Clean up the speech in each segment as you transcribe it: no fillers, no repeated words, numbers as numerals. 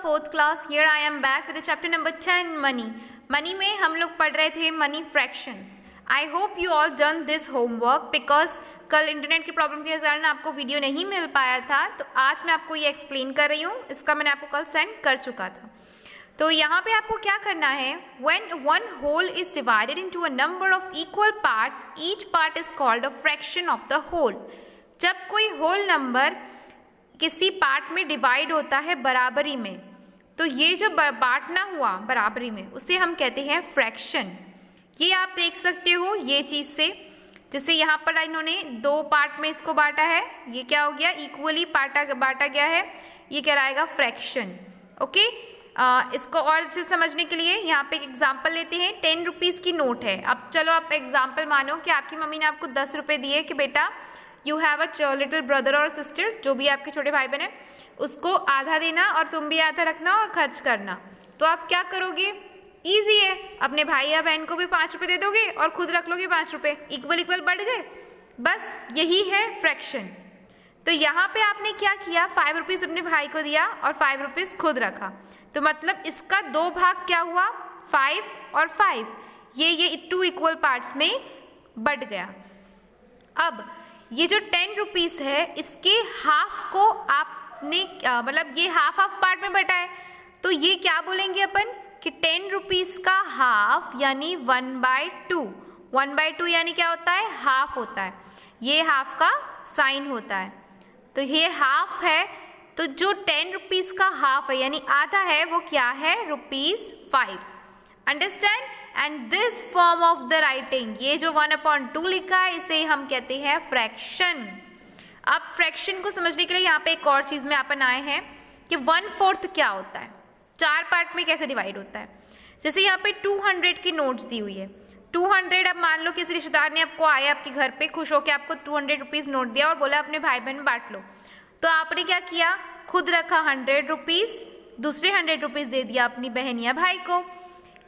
fourth class. Here I am back with the chapter number 10 money. Money में हम लोग पढ़ रहे थे money fractions. I hope you all done this homework because कल internet की प्रॉब्लम के कारण आपको वीडियो नहीं मिल पाया था, तो आज मैं आपको ये एक्सप्लेन कर रही हूँ. इसका मैंने आपको कल सेंड कर चुका था. तो यहाँ पे आपको क्या करना है, when one whole is divided into a number of equal parts, each part is called a fraction of the whole. जब कोई होल नंबर किसी पार्ट में डिवाइड होता है बराबरी में, तो ये जो बांटना हुआ बराबरी में उसे हम कहते हैं फ्रैक्शन. ये आप देख सकते हो ये चीज़ से, जैसे यहाँ पर इन्होंने दो पार्ट में इसको बांटा है, ये क्या हो गया, इक्वली बांटा गया है, ये कहलाएगा फ्रैक्शन. ओके, इसको और अच्छे समझने के लिए यहाँ पे एक एग्जांपल लेते हैं. 10 रुपीज़ की नोट है. अब चलो आप एग्जांपल मानो कि आपकी मम्मी ने आपको 10 रुपये दिए कि बेटा you have a little brother और सिस्टर, जो भी आपके छोटे भाई बहन है, उसको आधा देना और तुम भी आधा रखना और खर्च करना. तो आप क्या करोगे, ईजी है, अपने भाई या बहन को भी 5 रुपये दे दोगे और खुद रख लोगे 5 रुपये, इक्वल बढ़ गए. बस यही है फ्रैक्शन. तो यहाँ पे आपने क्या किया, 5 रुपीज़ अपने भाई को दिया और 5 रुपीज़ खुद रखा. तो मतलब इसका दो भाग क्या हुआ, 5 और 5, ये 2 इक्वल पार्ट्स में बढ़ गया. अब ये जो 10 रुपीज़ है, इसके हाफ को आपने मतलब ये हाफ पार्ट में बटा है, तो ये क्या बोलेंगे अपन कि 10 रुपीज़ का हाफ यानी 1/2. 1/2 यानी क्या होता है, हाफ होता है. ये हाफ का साइन होता है, तो ये हाफ है. तो जो 10 रुपीज़ का हाफ है यानी आधा है, वो क्या है, ₹5. Understand. And this form of the writing, ये जो 1/2 लिखा है, इसे हम कहते हैं फ्रैक्शन. अब फ्रैक्शन को समझने के लिए यहाँ पे एक और चीज़ में अपन आए हैं कि 1/4 क्या होता है, 4 पार्ट में कैसे डिवाइड होता है. जैसे यहाँ पे 200 की नोट्स दी हुई है. 200, अब मान लो किसी रिश्तेदार ने आपको आया आपके घर पे, खुश होकर आपको 200 रुपीज़ नोट दिया और बोला अपने भाई बहन बांट लो. तो आपने क्या किया, खुद रखा 100 रुपीज़, दूसरे 100 रुपीज़ दे दिया अपनी बहन या भाई को.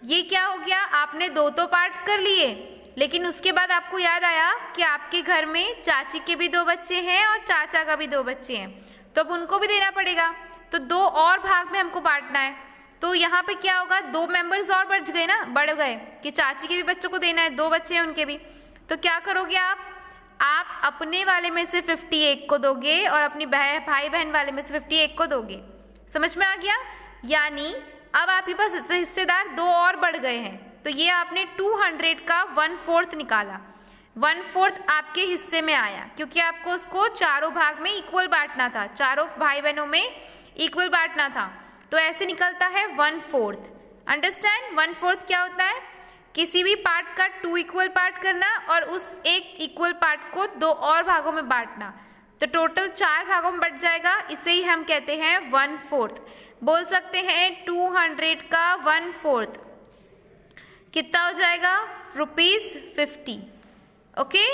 ये क्या हो गया, आपने दो तो पार्ट कर लिए, लेकिन उसके बाद आपको याद आया कि आपके घर में चाची के भी 2 बच्चे हैं और चाचा का भी 2 बच्चे हैं, तो अब उनको भी देना पड़ेगा. तो 2 और भाग में हमको बांटना है. तो यहाँ पे क्या होगा, 2 मेंबर्स और बढ़ गए कि चाची के भी बच्चों को देना है, 2 बच्चे हैं उनके भी. तो क्या करोगे आप अपने वाले में से 51 को दोगे और अपनी भाई बहन वाले में से 51 को दोगे. समझ में आ गया. यानी अब आपके पास हिस्सेदार 2 और बढ़ गए हैं. तो ये आपने 200 का 1/4 निकाला, 1/4 आपके हिस्से में आया, क्योंकि आपको उसको चारों भाग में इक्वल बांटना था, चारों भाई बहनों में इक्वल बांटना था. तो ऐसे निकलता है 1/4. अंडरस्टैंड. 1/4 क्या होता है, किसी भी पार्ट का 2 इक्वल पार्ट करना और उस एक इक्वल पार्ट को 2 और भागों में बांटना. तो टोटल 4 भागों में बट जाएगा, इसे ही हम कहते हैं 1/4. बोल सकते हैं 200 का 1/4 कितना हो जाएगा, ₹50. Okay,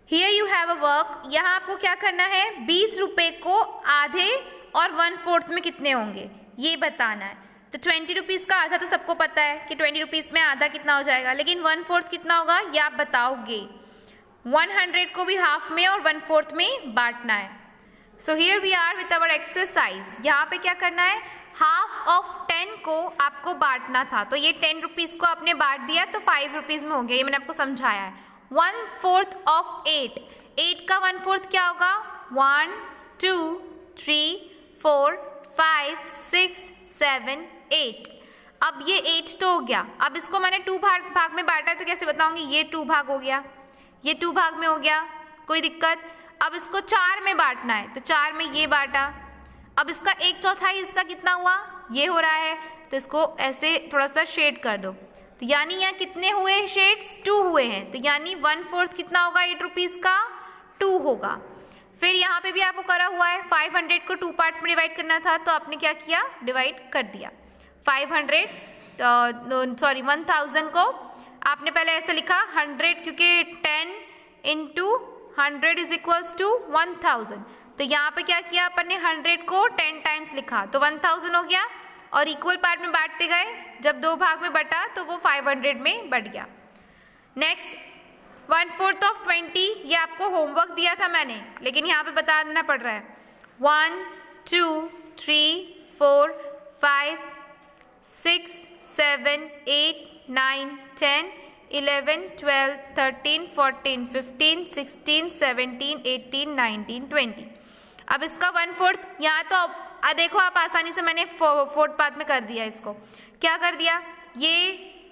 here you have a work. यहाँ आपको क्या करना है, 20 रुपये को आधे और 1/4 में कितने होंगे ये बताना है. तो 20 रुपीज़ का आधा तो सबको पता है कि 20 रुपीज़ में आधा कितना हो जाएगा, लेकिन 1/4 कितना होगा ये आप बताओगे. 100 को भी हाफ में और 1/4 में बांटना है. So here we are with our exercise. यहाँ पे क्या करना है, हाफ ऑफ 10 को आपको बांटना था, तो ये 10 रुपीज़ को आपने बांट दिया तो 5 रुपीज़ में हो गया, ये मैंने आपको समझाया है. 1/4 ऑफ 8 का 1/4 क्या होगा, 1 2 3 4 5 6 7 8. अब ये 8 तो हो गया. अब इसको मैंने 2 भाग में बांटा है, तो कैसे बताऊंगी, ये 2 भाग हो गया, ये 2 भाग में हो गया, कोई दिक्कत. अब इसको 4 में बांटना है, तो 4 में ये बांटा. अब इसका 1/4 हिस्सा कितना हुआ, ये हो रहा है, तो इसको ऐसे थोड़ा सा शेड कर दो. तो यानी यहाँ कितने हुए शेड्स, 2 हुए हैं. तो यानी 1/4 कितना होगा 8 रुपीज़ का, 2 होगा. फिर यहाँ पे भी आपको करा हुआ है, 500 को 2 पार्ट्स में डिवाइड करना था, तो आपने क्या किया, डिवाइड कर दिया. 1000 को आपने पहले ऐसे लिखा 100, क्योंकि 10 × 100 = 1000. तो यहाँ पे क्या किया अपन ने, 100 को 10 टाइम्स लिखा, तो 1000 हो गया और इक्वल पार्ट में बांटते गए. जब 2 भाग में बटा तो वो 500 में बढ़ गया. नेक्स्ट 1/4 ऑफ 20, ये आपको होमवर्क दिया था मैंने, लेकिन यहाँ पे बता देना पड़ रहा है. 1 2 3 4 5 6 7 8 9 10 11 12 13 14 15 16 17 18 19 20। अब इसका 1/4 यहाँ तो देखो आप आसानी से मैंने 4th पार्ट में कर दिया। इसको क्या कर दिया, ये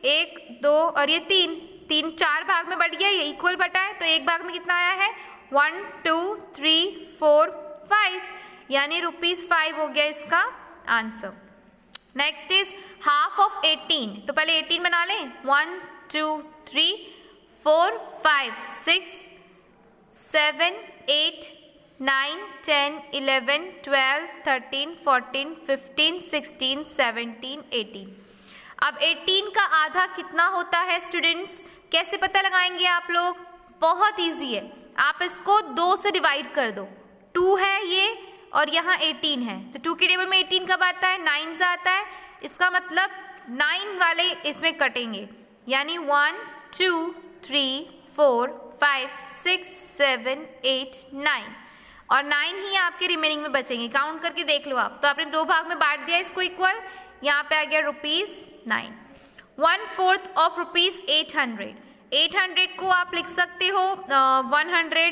1 2 और ये 3 4 भाग में बट गया, ये इक्वल बटा है तो एक भाग में कितना आया है 1 2 3 4 5, यानी ₹5 हो गया इसका answer. Next is half of 18, तो पहले 18 बना लें 1 2 3 4 5 6 7 8 9 10 11 12 13 14 15 16 17 18। अब 18 का आधा कितना होता है स्टूडेंट्स, कैसे पता लगाएंगे आप लोग, बहुत इजी है, आप इसको 2 से डिवाइड कर दो। 2 है ये और यहाँ 18 है, तो 2 के टेबल में 18 कब आता है, 9 से आता है, इसका मतलब 9 वाले इसमें कटेंगे, यानी 1 2 3 4 5 6 7 8 9 और 9 ही आपके रिमेनिंग में बचेंगे। काउंट करके देख लो आप, तो आपने 2 भाग में बांट दिया इसको इक्वल, यहाँ पे आ गया ₹9। 1/4 ऑफ ₹800, 800 को आप लिख सकते हो 100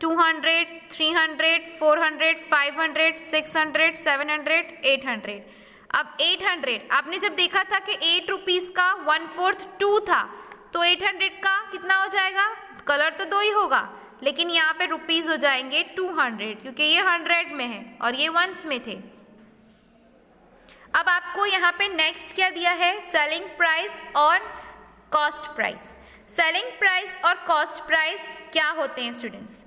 200 300 400 500 600 700 800। अब 800 आपने जब देखा था कि ₹8 का 1/4 2 था, तो 800 का कितना हो जाएगा, कलर तो 2 ही होगा, लेकिन यहाँ पे रुपीस हो जाएंगे 200, क्योंकि ये 100 में है और ये वंस में थे। अब आपको यहाँ पे नेक्स्ट क्या दिया है, सेलिंग प्राइस और कॉस्ट प्राइस। सेलिंग प्राइस और कॉस्ट प्राइस क्या होते हैं स्टूडेंट्स,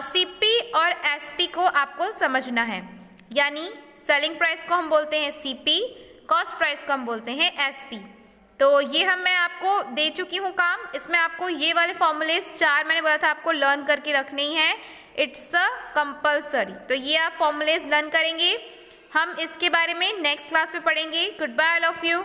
सीपी और एसपी को आपको समझना है, यानी सेलिंग प्राइस को हम बोलते हैं सीपी, कॉस्ट प्राइस को हम बोलते हैं एसपी। तो ये मैं आपको दे चुकी हूँ काम, इसमें आपको ये वाले फॉर्मूलेस 4 मैंने बोला था आपको लर्न करके रखने ही है, इट्स अ कंपल्सरी। तो ये आप फॉर्मूलेस लर्न करेंगे, हम इसके बारे में नेक्स्ट क्लास में पढ़ेंगे। Good bye all of you.